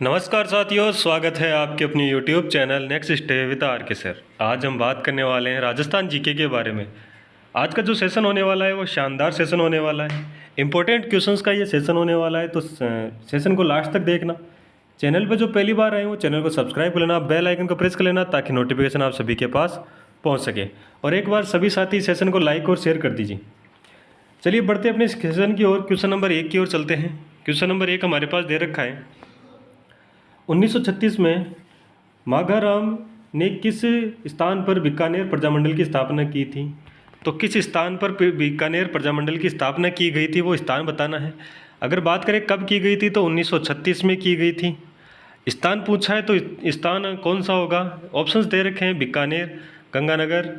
नमस्कार साथियों, स्वागत है आपके अपने YouTube channel next stay with R K sir. आज हम बात करने वाले हैं राजस्थान जीके के बारे में। आज का जो सेशन होने वाला है वो शानदार सेशन होने वाला है। इंपॉर्टेंट क्वेश्चंस का ये सेशन होने वाला है, तो सेशन को लास्ट तक देखना। चैनल पर जो पहली बार आए हो चैनल को सब्सक्राइब कर लेना, बेल आइकन को प्रेस कर लेना ताकि नोटिफिकेशन आप सभी के पास पहुँच सके। और एक बार सभी साथी सेशन को लाइक और शेयर कर दीजिए। चलिए बढ़ते अपने सेशन की ओर। क्वेश्चन नंबर 1 की ओर चलते हैं। क्वेश्चन नंबर 1 हमारे पास दे रखा है, 1936 में माघाराम ने किस स्थान पर बीकानेर प्रजामंडल की स्थापना की थी? तो किस स्थान पर बीकानेर प्रजामंडल की स्थापना की गई थी वो स्थान बताना है। अगर बात करें कब की गई थी तो 1936 में की गई थी। स्थान पूछा है तो स्थान कौन सा होगा? ऑप्शंस दे रखे हैं, बीकानेर, गंगानगर,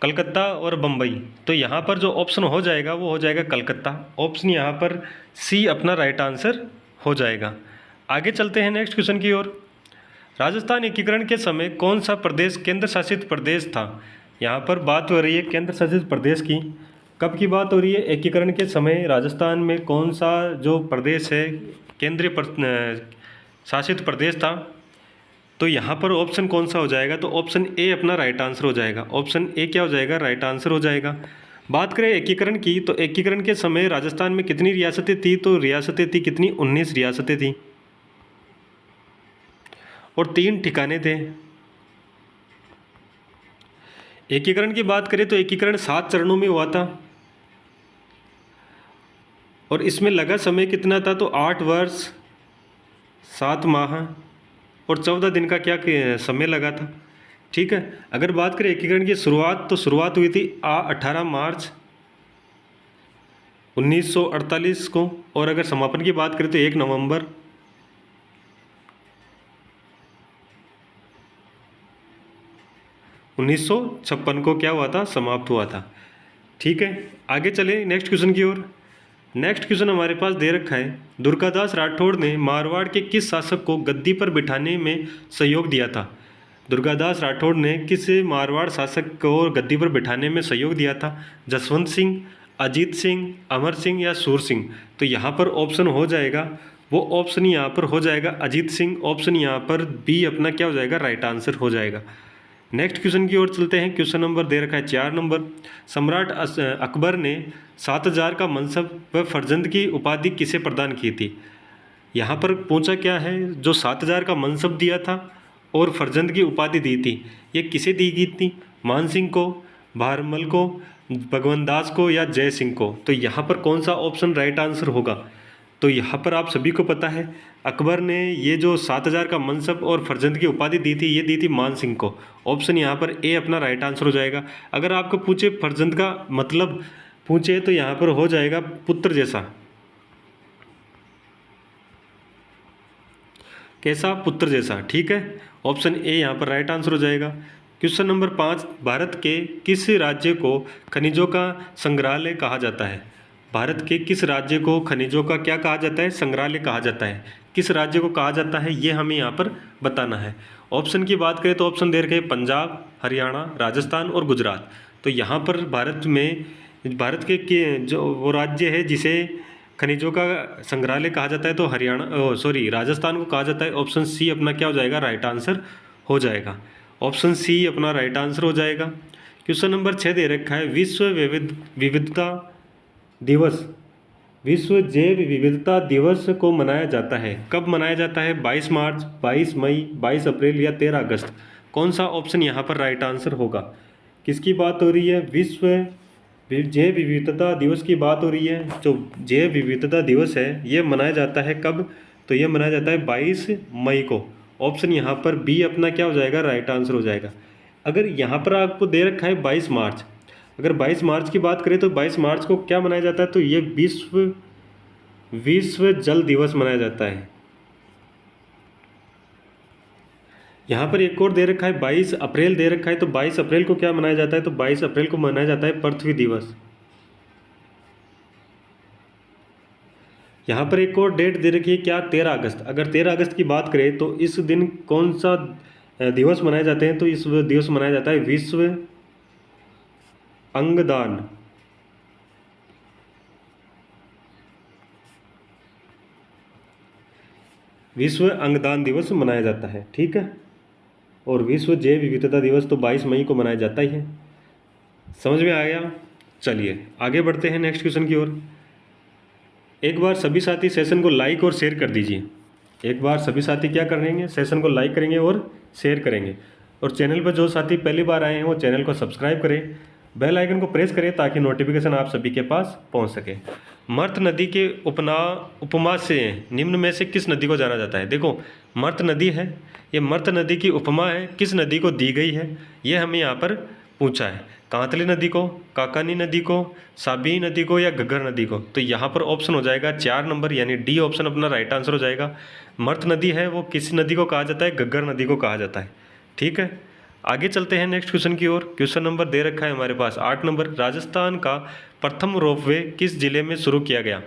कलकत्ता और बम्बई। तो यहाँ पर जो ऑप्शन हो जाएगा वो हो जाएगा कलकत्ता। ऑप्शन यहाँ पर सी अपना राइट आंसर हो जाएगा। आगे चलते हैं नेक्स्ट क्वेश्चन की ओर। राजस्थान एकीकरण के समय कौन सा प्रदेश केंद्र शासित प्रदेश था? यहाँ पर बात हो रही है केंद्र शासित प्रदेश की। कब की बात हो रही है? एकीकरण के समय राजस्थान में कौन सा जो प्रदेश है केंद्रीय शासित प्रदेश था? तो यहाँ पर ऑप्शन कौन सा हो जाएगा? तो ऑप्शन ए अपना राइट आंसर हो जाएगा। ऑप्शन ए क्या हो जाएगा? राइट आंसर हो जाएगा। बात करें एकीकरण की, तो एकीकरण के समय राजस्थान में कितनी रियासतें थी? तो रियासतें थी कितनी? 19 रियासतें थी और 3 ठिकाने थे। एकीकरण की बात करें तो एकीकरण 7 चरणों में हुआ था और इसमें लगा समय कितना था? तो 8 वर्ष 7 माह और 14 दिन का समय लगा था। ठीक है। अगर बात करें एकीकरण की शुरुआत, तो शुरुआत हुई थी 18 मार्च 1948 को, और अगर समापन की बात करें तो 1 नवंबर 1956 को क्या हुआ था? समाप्त हुआ था। ठीक है, आगे चले नेक्स्ट क्वेश्चन की ओर। नेक्स्ट क्वेश्चन हमारे पास दे रखा है, दुर्गादास राठौड़ ने मारवाड़ के किस शासक को गद्दी पर बिठाने में सहयोग दिया था? दुर्गादास राठौड़ ने किस मारवाड़ शासक को गद्दी पर बिठाने में सहयोग दिया था? जसवंत सिंह, अजीत सिंह, अमर सिंह या सूर सिंह? तो यहाँ पर ऑप्शन हो जाएगा, वो ऑप्शन यहाँ पर हो जाएगा अजीत सिंह। ऑप्शन यहाँ पर बी अपना क्या हो जाएगा? राइट आंसर हो जाएगा। नेक्स्ट क्वेश्चन की ओर चलते हैं। क्वेश्चन नंबर दे रखा है 4 नंबर, सम्राट अकबर ने 7000 का मनसब व फर्जंद की उपाधि किसे प्रदान की थी? यहाँ पर पूछा क्या है, जो 7000 का मनसब दिया था और फर्जंद की उपाधि दी थी, ये किसे दी गई थी? मान सिंह को, भारमल को, भगवंत दास को या जय सिंह को? तो यहाँ पर कौन सा ऑप्शन राइट आंसर होगा? तो यहाँ पर आप सभी को पता है, अकबर ने ये जो 7000 का मनसब और फर्जंद की उपाधि दी थी, ये दी थी मान सिंह को। ऑप्शन यहाँ पर ए अपना राइट आंसर हो जाएगा। अगर आपको पूछे फर्जंद का मतलब पूछे तो यहाँ पर हो जाएगा पुत्र जैसा। कैसा? पुत्र जैसा। ठीक है, ऑप्शन ए यहाँ पर राइट आंसर हो जाएगा। क्वेश्चन नंबर 5, भारत के किस राज्य को खनिजों का संग्रहालय कहा जाता है? भारत के किस राज्य को खनिजों का क्या कहा जाता है? संग्रहालय कहा जाता है। किस राज्य को कहा जाता है ये हमें यहाँ पर बताना है। ऑप्शन की बात करें तो ऑप्शन दे रखे हैं पंजाब, हरियाणा, राजस्थान और गुजरात। तो यहाँ पर भारत के जो वो राज्य है जिसे खनिजों का संग्रहालय कहा जाता है तो राजस्थान को कहा जाता है। ऑप्शन सी अपना क्या हो जाएगा? राइट आंसर हो जाएगा। ऑप्शन सी अपना राइट आंसर हो जाएगा। क्वेश्चन नंबर 6 दे रखा है, विविधता दिवस, विश्व जैव विविधता दिवस को मनाया जाता है, कब मनाया जाता है? 22 मार्च, 22 मई, 22 अप्रैल या 13 अगस्त? कौन सा ऑप्शन यहाँ पर राइट आंसर होगा? किसकी बात हो रही है? विश्व जैव विविधता दिवस की बात हो रही है। जो जैव विविधता दिवस है ये मनाया जाता है कब? तो ये मनाया जाता है 22 मई को। ऑप्शन यहाँ पर बी अपना क्या हो जाएगा? राइट आंसर हो जाएगा। अगर यहाँ पर आपको दे रखा है 22 मार्च, अगर 22 मार्च की बात करें तो 22 मार्च को क्या मनाया जाता है? तो ये विश्व जल दिवस मनाया जाता है। यहाँ पर एक और दे रखा है 22 अप्रैल दे रखा है, तो 22 अप्रैल को क्या मनाया जाता है? तो 22 अप्रैल को मनाया जाता है पृथ्वी दिवस। यहाँ पर एक और डेट दे रखी है क्या? 13 अगस्त। अगर 13 अगस्त की बात करें तो इस दिन कौन सा दिवस मनाए जाते हैं? तो इस दिवस मनाया जाता है विश्व अंगदान। विश्व अंगदान दिवस मनाया जाता है, ठीक है। और विश्व जैव विविधता दिवस तो 22 मई को मनाया जाता ही है। समझ में आ गया। चलिए आगे बढ़ते हैं नेक्स्ट क्वेश्चन की ओर। एक बार सभी साथी सेशन को लाइक और शेयर कर दीजिए। एक बार सभी साथी क्या करेंगे, सेशन को लाइक करेंगे और शेयर करेंगे। और चैनल पर जो साथी पहली बार आए हैं वो चैनल को सब्सक्राइब करें, बेल आइकन को प्रेस करें ताकि नोटिफिकेशन आप सभी के पास पहुंच सके। मर्त नदी के उपमा से निम्न में से किस नदी को जाना जाता है। देखो मर्त नदी है, ये मर्त नदी की उपमा है, किस नदी को दी गई है ये हमें यहाँ पर पूछा है। कांतली नदी को, काकानी नदी को, साबी नदी को या घग्गर नदी को। तो यहाँ पर ऑप्शन हो जाएगा 4 नंबर, यानी डी ऑप्शन अपना राइट आंसर हो जाएगा। मर्त नदी है वो किस नदी को कहा जाता है, घग्गर नदी को कहा जाता है, ठीक है। आगे चलते हैं नेक्स्ट क्वेश्चन की ओर। क्वेश्चन नंबर दे रखा है हमारे पास 8 नंबर। राजस्थान का प्रथम रोपवे किस जिले में शुरू किया गया।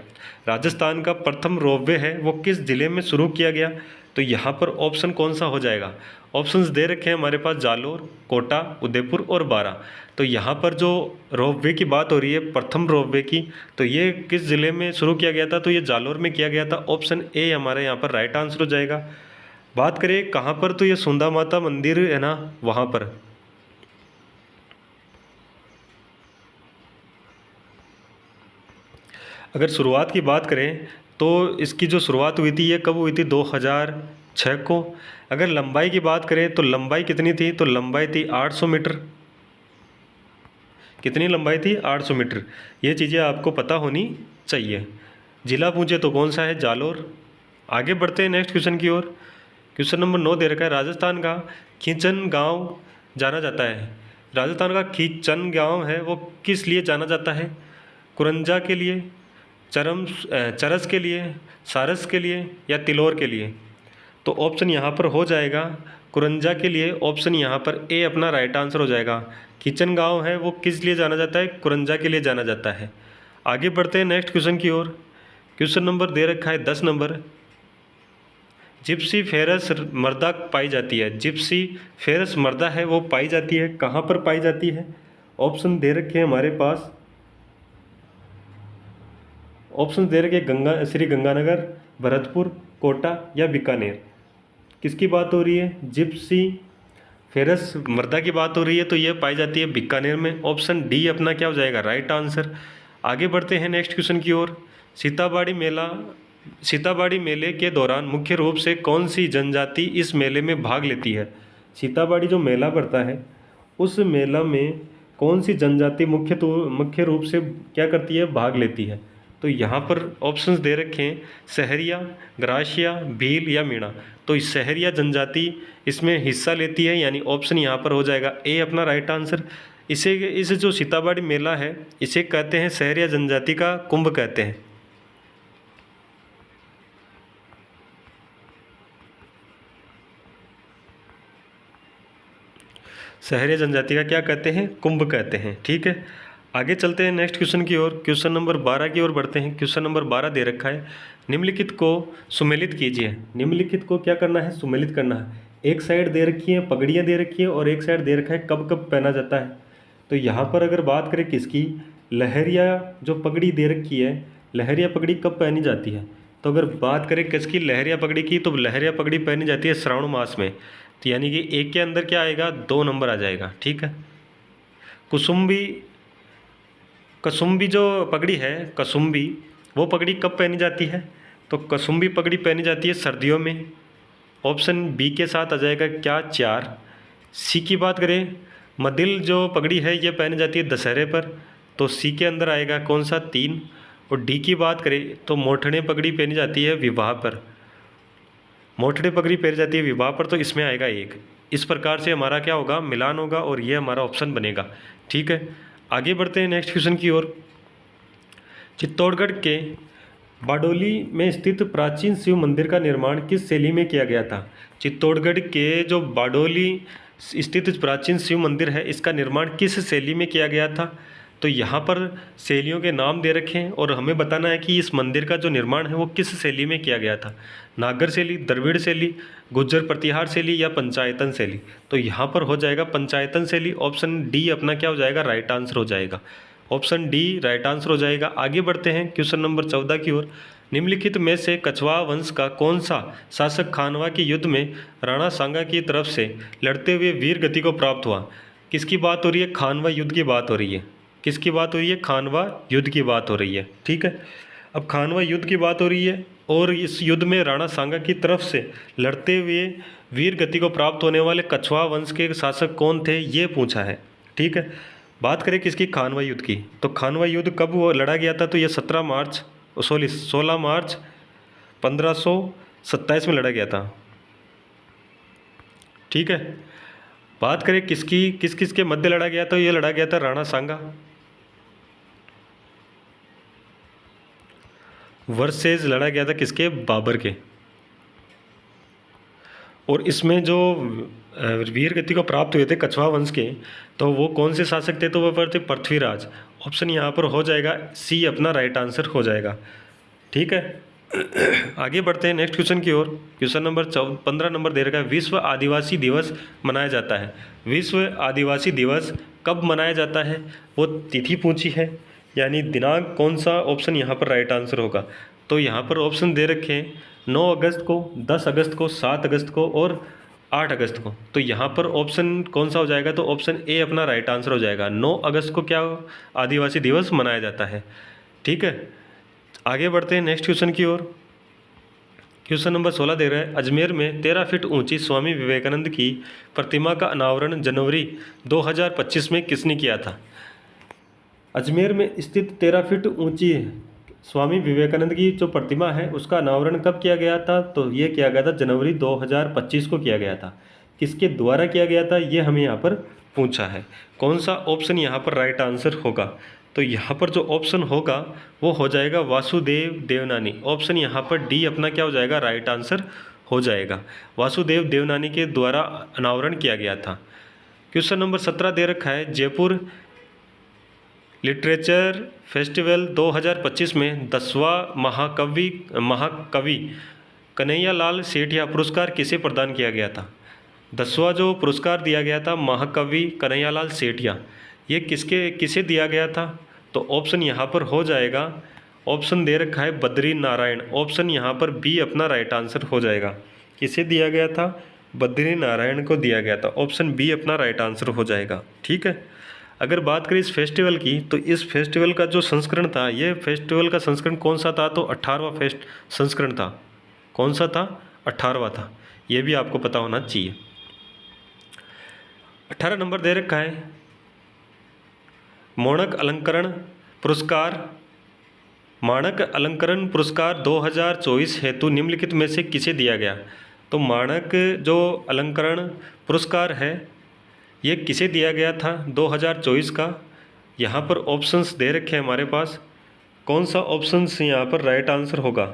राजस्थान का प्रथम रोपवे है वो किस जिले में शुरू किया गया। तो यहाँ पर ऑप्शन कौन सा हो जाएगा। ऑप्शंस दे रखे हैं हमारे पास जालोर, कोटा, उदयपुर और बारा। तो यहाँ पर जो रोपवे की बात हो रही है, प्रथम रोपवे की, तो ये किस ज़िले में शुरू किया गया था। तो ये जालोर में किया गया था। ऑप्शन ए हमारे यहाँ पर राइट आंसर हो जाएगा। बात करें कहाँ पर, तो ये सुंदा माता मंदिर है ना, वहाँ पर। अगर शुरुआत की बात करें तो इसकी जो शुरुआत हुई थी ये कब हुई थी, 2006 को। अगर लंबाई की बात करें तो लंबाई कितनी थी, तो लंबाई थी 800 मीटर। कितनी लंबाई थी, 800 मीटर। ये चीज़ें आपको पता होनी चाहिए। जिला पूछे तो कौन सा है, जालोर। आगे बढ़ते हैं नेक्स्ट क्वेश्चन की ओर। क्वेश्चन नंबर 9 दे रखा है। राजस्थान का खींचन गांव जाना जाता है। राजस्थान का खींचन गांव है वो किस लिए जाना जाता है। कुरंजा के लिए, चरस के लिए, सारस के लिए या तिलौर के लिए। तो ऑप्शन यहाँ पर हो जाएगा कुरंजा के लिए। ऑप्शन यहाँ पर ए अपना राइट आंसर हो जाएगा। किचन गांव है वो किस लिए जाना जाता है, कुरंजा के लिए जाना जाता है। आगे बढ़ते हैं नेक्स्ट क्वेश्चन की ओर। क्वेश्चन नंबर दे रखा है 10 नंबर। जिप्सी फेरस मर्दा पाई जाती है। जिप्सी फेरस मर्दा है वो पाई जाती है, कहाँ पर पाई जाती है। ऑप्शन दे रखे हैं हमारे पास। ऑप्शन दे रखे श्री गंगानगर, भरतपुर, कोटा या बीकानेर। किसकी बात हो रही है, जिप्सी फेरस मर्दा की बात हो रही है। तो ये पाई जाती है बीकानेर में। ऑप्शन डी अपना क्या हो जाएगा, राइट आंसर। आगे बढ़ते हैं नेक्स्ट क्वेश्चन की ओर। सीताबाड़ी मेले के दौरान मुख्य रूप से कौन सी जनजाति इस मेले में भाग लेती है। सीताबाड़ी जो मेला पड़ता है उस मेला में कौन सी जनजाति मुख्य रूप से क्या करती है, भाग लेती है। तो यहाँ पर ऑप्शंस दे रखे हैं सहरिया, ग्रासिया, भील या मीणा। तो सहरिया जनजाति इसमें हिस्सा लेती है, यानी ऑप्शन यहाँ पर हो जाएगा ए अपना राइट आंसर। इसे जो सीताबाड़ी मेला है इसे कहते हैं सहरिया जनजाति का कुंभ कहते हैं। सहरिया जनजाति का क्या कहते हैं, कुंभ कहते हैं, ठीक है। आगे चलते हैं नेक्स्ट क्वेश्चन की ओर। क्वेश्चन नंबर 12 की ओर बढ़ते हैं। क्वेश्चन नंबर 12 दे रखा है। निम्नलिखित को सुमेलित कीजिए। निम्नलिखित को क्या करना है, सुमेलित करना है। एक साइड दे रखी है पगड़ियाँ दे रखी है और एक साइड दे रखा है कब कब पहना जाता है। तो यहाँ पर अगर बात करें किसकी, लहरिया जो पगड़ी दे रखी है, लहरिया पगड़ी कब पहनी जाती है। तो अगर बात करें किसकी, लहरिया पगड़ी की, तो लहरिया पगड़ी पहनी जाती है श्रावण मास में। तो यानी कि एक के अंदर क्या आएगा, 2 नंबर आ जाएगा, ठीक है। कसुम्बी जो पगड़ी है, कसुम्बी वो पगड़ी कब पहनी जाती है। तो कसुम्बी पगड़ी पहनी जाती है सर्दियों में। ऑप्शन बी के साथ आ जाएगा क्या, 4। सी की बात करें, मदिल जो पगड़ी है ये पहनी जाती है दशहरे पर। तो सी के अंदर आएगा कौन सा, 3। और डी की बात करें तो मोठने पगड़ी पहनी जाती है विवाह पर। मोठने पगड़ी पहनी जाती है विवाह पर, तो इसमें आएगा 1। इस प्रकार से हमारा क्या होगा, मिलान होगा और ये हमारा ऑप्शन बनेगा, ठीक है। आगे बढ़ते हैं नेक्स्ट क्वेश्चन की ओर। चित्तौड़गढ़ के बाडोली में स्थित प्राचीन शिव मंदिर का निर्माण किस शैली में किया गया था। चित्तौड़गढ़ के जो बाडोली स्थित प्राचीन शिव मंदिर है इसका निर्माण किस शैली में किया गया था। तो यहाँ पर शैलियों के नाम दे रखे हैं और हमें बताना है कि इस मंदिर का जो निर्माण है वो किस शैली में किया गया था। नागर शैली, द्रविड़ शैली, गुज्जर प्रतिहार शैली या पंचायतन शैली। तो यहाँ पर हो जाएगा पंचायतन शैली। ऑप्शन डी अपना क्या हो जाएगा, राइट आंसर हो जाएगा। ऑप्शन डी राइट आंसर हो जाएगा। आगे बढ़ते हैं क्वेश्चन नंबर 14 की ओर। निम्नलिखित में से कछवाहा वंश का कौन सा शासक खानवा के युद्ध में राणा सांगा की तरफ से लड़ते हुए वीर गति को प्राप्त हुआ? किसकी बात हो रही है? खानवा युद्ध की बात हो रही है। किसकी बात हो रही है? खानवा युद्ध की बात हो रही है। ठीक है, अब खानवा युद्ध की बात हो रही है और इस युद्ध में राणा सांगा की तरफ से लड़ते हुए वीर गति को प्राप्त होने वाले कछवाहा वंश के शासक कौन थे, ये पूछा है। ठीक है, बात करें किसकी? खानवा युद्ध की। तो खानवा युद्ध कब वो लड़ा गया था? तो ये 16 मार्च 1527 में लड़ा गया था। ठीक है, बात करें किस किस के मध्य लड़ा गया? तो ये लड़ा गया था राणा सांगा वर्सेज लड़ा गया था किसके? बाबर के। और इसमें जो वीर गति को प्राप्त हुए थे कछवाहा वंश के, तो वो कौन से शासक थे? तो वो थे पृथ्वीराज। ऑप्शन यहाँ पर हो जाएगा सी, अपना राइट आंसर हो जाएगा। ठीक है, आगे बढ़ते हैं नेक्स्ट क्वेश्चन की ओर। क्वेश्चन नंबर 15 नंबर दे रखा है, विश्व आदिवासी दिवस मनाया जाता है। विश्व आदिवासी दिवस कब मनाया जाता है? वो तिथि पूछी है, यानी दिनांक कौन सा? ऑप्शन यहाँ पर राइट आंसर होगा। तो यहाँ पर ऑप्शन दे रखे हैं 9 अगस्त को, 10 अगस्त को, 7 अगस्त को और 8 अगस्त को। तो यहाँ पर ऑप्शन कौन सा हो जाएगा? तो ऑप्शन ए अपना राइट आंसर हो जाएगा। 9 अगस्त को क्या आदिवासी दिवस मनाया जाता है। ठीक है, आगे बढ़ते हैं नेक्स्ट क्वेश्चन की ओर। क्वेश्चन नंबर 16 दे रहा है, अजमेर में 13 फीट ऊंची स्वामी विवेकानंद की प्रतिमा का अनावरण जनवरी 2025 में किसने किया था? अजमेर में स्थित 13 फीट ऊंची स्वामी विवेकानंद की जो प्रतिमा है उसका अनावरण कब किया गया था? तो ये किया गया था जनवरी 2025 को किया गया था। किसके द्वारा किया गया था, ये हमें यहाँ पर पूछा है। कौन सा ऑप्शन यहाँ पर राइट आंसर होगा? तो यहाँ पर जो ऑप्शन होगा वो हो जाएगा वासुदेव देवनानी। ऑप्शन यहाँ पर डी अपना क्या हो जाएगा? राइट आंसर हो जाएगा। वासुदेव देवनानी के द्वारा अनावरण किया गया था। क्वेश्चन नंबर 17 दे रखा है, जयपुर लिटरेचर फेस्टिवल 2025 में 10वां महाकवि कन्हैयालाल सेठिया पुरस्कार किसे प्रदान किया गया था? 10वां जो पुरस्कार दिया गया था महाकवि कन्हैयालाल सेठिया, ये किसे दिया गया था? तो ऑप्शन यहाँ पर हो जाएगा, ऑप्शन दे रखा है बद्री नारायण। ऑप्शन यहाँ पर बी अपना राइट आंसर हो जाएगा। किसे दिया गया था? बद्री नारायण को दिया गया था। ऑप्शन बी अपना राइट आंसर हो जाएगा। ठीक है, अगर बात करें इस फेस्टिवल की, तो इस फेस्टिवल का जो संस्करण था, ये फेस्टिवल का संस्करण कौन सा था? तो 18वां संस्करण था। कौन सा था? 18वां था। ये भी आपको पता होना चाहिए। 18 नंबर दे रखा है, माणक अलंकरण पुरस्कार 2024 हेतु निम्नलिखित में से किसे दिया गया? तो माणक जो अलंकरण पुरस्कार है ये किसे दिया गया था 2024 का? यहाँ पर ऑप्शंस दे रखे हैं हमारे पास। कौन सा ऑप्शंस यहाँ पर राइट आंसर होगा?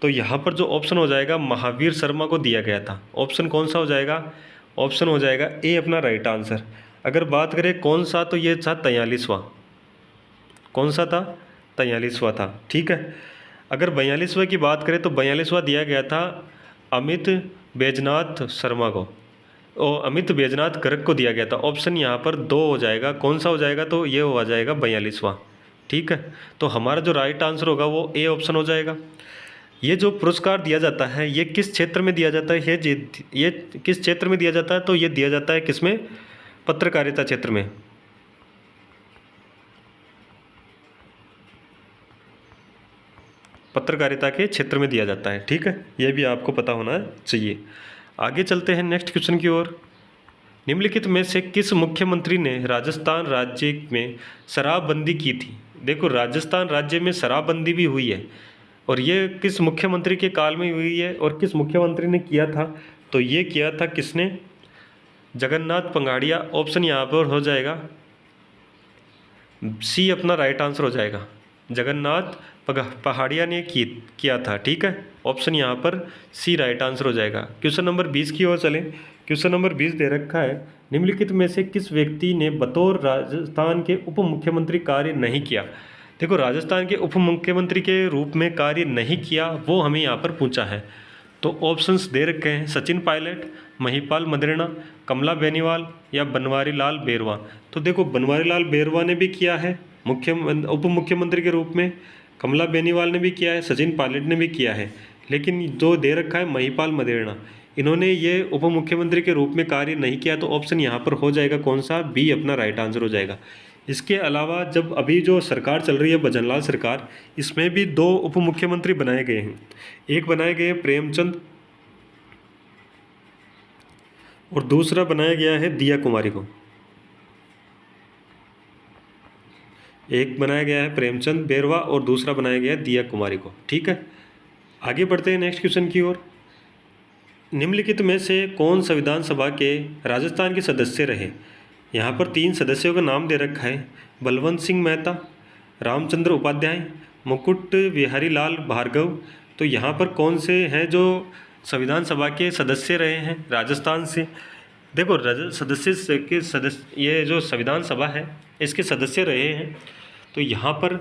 तो यहाँ पर जो ऑप्शन हो जाएगा महावीर शर्मा को दिया गया था। ऑप्शन कौन सा हो जाएगा? ऑप्शन हो जाएगा ए अपना राइट आंसर। अगर बात करें कौन सा, तो ये था 43वां। कौन सा था? 43वां था। ठीक है, अगर 42वां की बात करें तो 42वां दिया गया था अमित बैजनाथ शर्मा को, और अमित बैजनाथ गर्ग को दिया गया था। ऑप्शन यहाँ पर 2 हो जाएगा। कौन सा हो जाएगा? तो ये हो जाएगा 42वां। ठीक है, तो हमारा जो राइट आंसर होगा वो ए ऑप्शन हो जाएगा। ये जो पुरस्कार दिया जाता है ये किस क्षेत्र में दिया जाता है? ये किस क्षेत्र में दिया जाता है? तो ये दिया जाता है किसमें? पत्रकारिता क्षेत्र में। पत्रकारिता के क्षेत्र में दिया जाता है। ठीक है, ये भी आपको पता होना चाहिए। आगे चलते हैं नेक्स्ट क्वेश्चन की ओर। निम्नलिखित में से किस मुख्यमंत्री ने राजस्थान राज्य में शराबबंदी की थी? देखो, राजस्थान राज्य में शराबबंदी भी हुई है, और ये किस मुख्यमंत्री के काल में हुई है और किस मुख्यमंत्री ने किया था? तो ये किया था किसने? जगन्नाथ पहाड़िया। ऑप्शन यहाँ पर हो जाएगा सी अपना राइट आंसर हो जाएगा। जगन्नाथ पहाड़िया ने किया था। ठीक है, ऑप्शन यहाँ पर सी राइट आंसर हो जाएगा। क्वेश्चन नंबर 20 की ओर चलें। क्वेश्चन नंबर 20 दे रखा है, निम्नलिखित में से किस व्यक्ति ने बतौर राजस्थान के उप मुख्यमंत्री कार्य नहीं किया? देखो, राजस्थान के उप मुख्यमंत्री के रूप में कार्य नहीं किया वो हमें यहाँ पर पूछा है। तो ऑप्शंस दे रखे हैं सचिन पायलट, महिपाल मदेरणा, कमला बेनीवाल या बनवारी लाल बेरवा। तो देखो, बनवारी लाल बेरवा ने भी किया है उप मुख्यमंत्री के रूप में, कमला बेनीवाल ने भी किया है, सचिन पायलट ने भी किया है, लेकिन जो दे रखा है महिपाल मदेरणा, इन्होंने ये उप मुख्यमंत्री के रूप में कार्य नहीं किया। तो ऑप्शन यहाँ पर हो जाएगा कौन सा, बी अपना राइट आंसर हो जाएगा। इसके अलावा जब अभी जो सरकार चल रही है भजनलाल सरकार, इसमें भी दो उप मुख्यमंत्री बनाए गए हैं। एक बनाए गए हैं प्रेमचंद और दूसरा बनाया गया है दिया कुमारी को। एक बनाया गया है प्रेमचंद बेरवा और दूसरा बनाया गया है दिया कुमारी को। ठीक है, आगे बढ़ते हैं नेक्स्ट क्वेश्चन की ओर। निम्नलिखित में से कौन संविधान सभा के राजस्थान के सदस्य रहे? यहाँ पर 3 सदस्यों का नाम दे रखा है, बलवंत सिंह मेहता, रामचंद्र उपाध्याय, मुकुट बिहारी लाल भार्गव। तो यहाँ पर कौन से हैं जो संविधान सभा के सदस्य रहे हैं राजस्थान से? देखो ये जो संविधान सभा है इसके सदस्य रहे हैं, तो यहाँ पर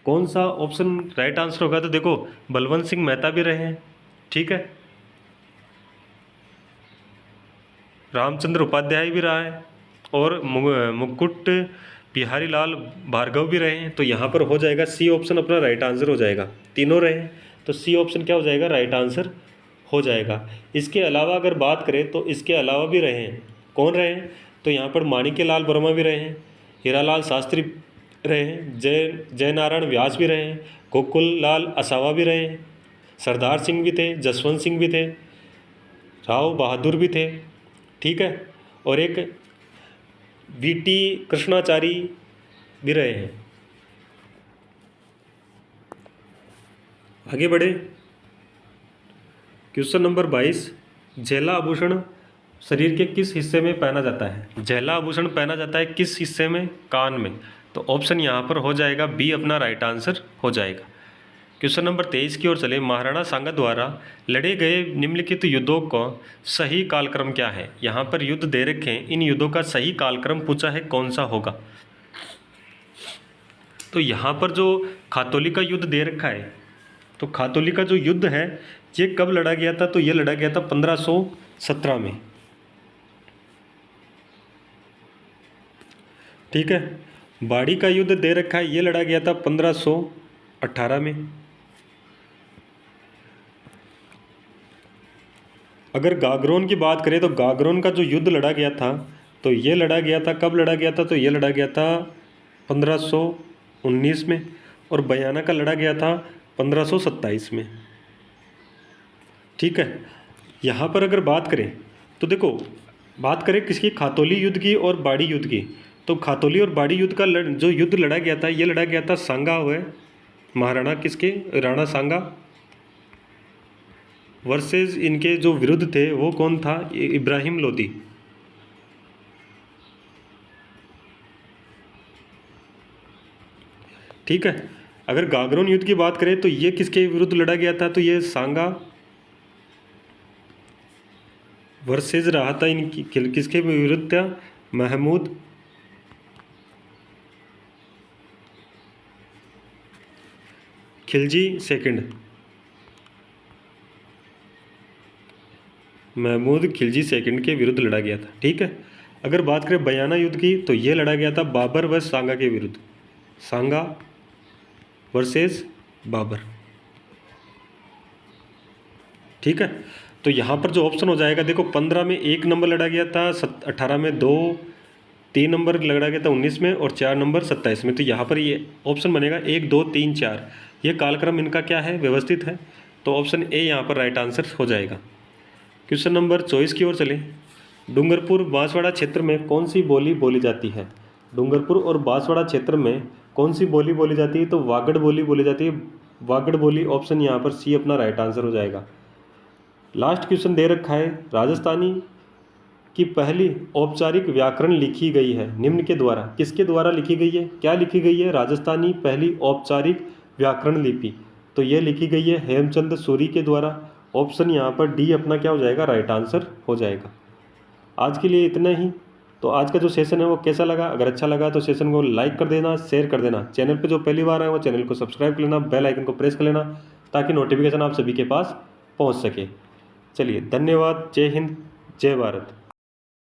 कौन सा ऑप्शन राइट आंसर होगा? तो देखो बलवंत सिंह मेहता भी रहे हैं, ठीक है, रामचंद्र उपाध्याय भी रहा है और मुकुट बिहारी लाल भार्गव भी रहे हैं। तो यहाँ पर हो जाएगा सी ऑप्शन अपना राइट आंसर हो जाएगा। तीनों रहे हैं तो सी ऑप्शन क्या हो जाएगा, राइट आंसर हो जाएगा। इसके अलावा अगर बात करें तो इसके अलावा भी रहे हैं, कौन रहे हैं? तो यहाँ पर माणिक्यलाल वर्मा भी रहे हैं, हीरालाल शास्त्री रहे हैं, जय नारायण व्यास भी रहे हैं, गोकुल लाल असावा भी रहे हैं, सरदार सिंह भी थे, जसवंत सिंह भी थे, राव बहादुर भी थे, ठीक है, और एक वीटी कृष्णाचारी भी रहे हैं। आगे बढ़े, क्वेश्चन नंबर 22। झेला आभूषण शरीर के किस हिस्से में पहना जाता है? झेला आभूषण पहना जाता है किस हिस्से में? कान में। तो ऑप्शन यहाँ पर हो जाएगा बी अपना राइट आंसर हो जाएगा। क्वेश्चन नंबर 23 की ओर चले। महाराणा सांगा द्वारा लड़े गए निम्नलिखित युद्धों का सही कालक्रम क्या है? यहाँ पर युद्ध दे रखे हैं, इन युद्धों का सही कालक्रम पूछा है, कौन सा होगा? तो यहाँ पर जो खातौली का युद्ध दे रखा है, तो खातौली का जो युद्ध है ये कब लड़ा गया था? तो ये लड़ा गया था 1517 में, ठीक है। बाड़ी का युद्ध दे रखा है, ये लड़ा गया था 1518 में। अगर गागरोन की बात करें तो गागरोन का जो युद्ध लड़ा गया था तो ये लड़ा गया था, कब लड़ा गया था? तो ये लड़ा गया था 1519 में, और बयाना का लड़ा गया था 1527 में, ठीक है। यहाँ पर अगर बात करें तो देखो, बात करें किसकी, खातौली युद्ध की और बाड़ी युद्ध की, तो खातौली और बाड़ी युद्ध का जो युद्ध लड़ा गया था ये लड़ा गया था सांगा हुए महाराणा किसके, राणा सांगा वर्सेस इनके जो विरुद्ध थे वो कौन था, इब्राहिम लोदी, ठीक है। अगर गागरोन युद्ध की बात करें तो ये किसके विरुद्ध लड़ा गया था? तो ये सांगा वर्सेस रहा था इनकी, किसके विरुद्ध था? महमूद खिलजी सेकंड, महमूद खिलजी सेकंड के विरुद्ध लड़ा गया था, ठीक है। अगर बात करें बयाना युद्ध की तो ये लड़ा गया था बाबर व सांगा के विरुद्ध, सांगा वर्सेस बाबर, ठीक है। तो यहाँ पर जो ऑप्शन हो जाएगा, देखो 15 में 1 नंबर लड़ा गया था, 18 में 2, 3 नंबर लड़ा गया था 19 में, और 4 नंबर 27 में। तो यहाँ पर ये ऑप्शन बनेगा 1, 2, 3, 4, ये कालक्रम इनका क्या है, व्यवस्थित है। तो ऑप्शन ए यहाँ पर राइट आंसर हो जाएगा। क्वेश्चन नंबर 24 की ओर चलें। डूंगरपुर बांसवाड़ा क्षेत्र में कौन सी बोली बोली जाती है? डूंगरपुर और बांसवाड़ा क्षेत्र में कौन सी बोली बोली जाती है? तो वागड़ बोली बोली जाती है, वागड़ बोली, ऑप्शन यहाँ पर सी अपना राइट आंसर हो जाएगा। लास्ट क्वेश्चन दे रखा है, राजस्थानी की पहली औपचारिक व्याकरण लिखी गई है निम्न के द्वारा, किसके द्वारा लिखी गई है? क्या लिखी गई है? राजस्थानी पहली औपचारिक व्याकरण लिपि, तो ये लिखी गई है हेमचंद सूरी के द्वारा। ऑप्शन यहाँ पर डी अपना क्या हो जाएगा, राइट आंसर हो जाएगा। आज के लिए इतना ही। तो आज का जो सेशन है वो कैसा लगा? अगर अच्छा लगा तो सेशन को लाइक कर देना, शेयर कर देना। चैनल पे जो पहली बार आए वो चैनल को सब्सक्राइब कर लेना, बेल आइकन को प्रेस कर लेना ताकि नोटिफिकेशन आप सभी के पास पहुँच सके। चलिए, धन्यवाद। जय हिंद, जय भारत।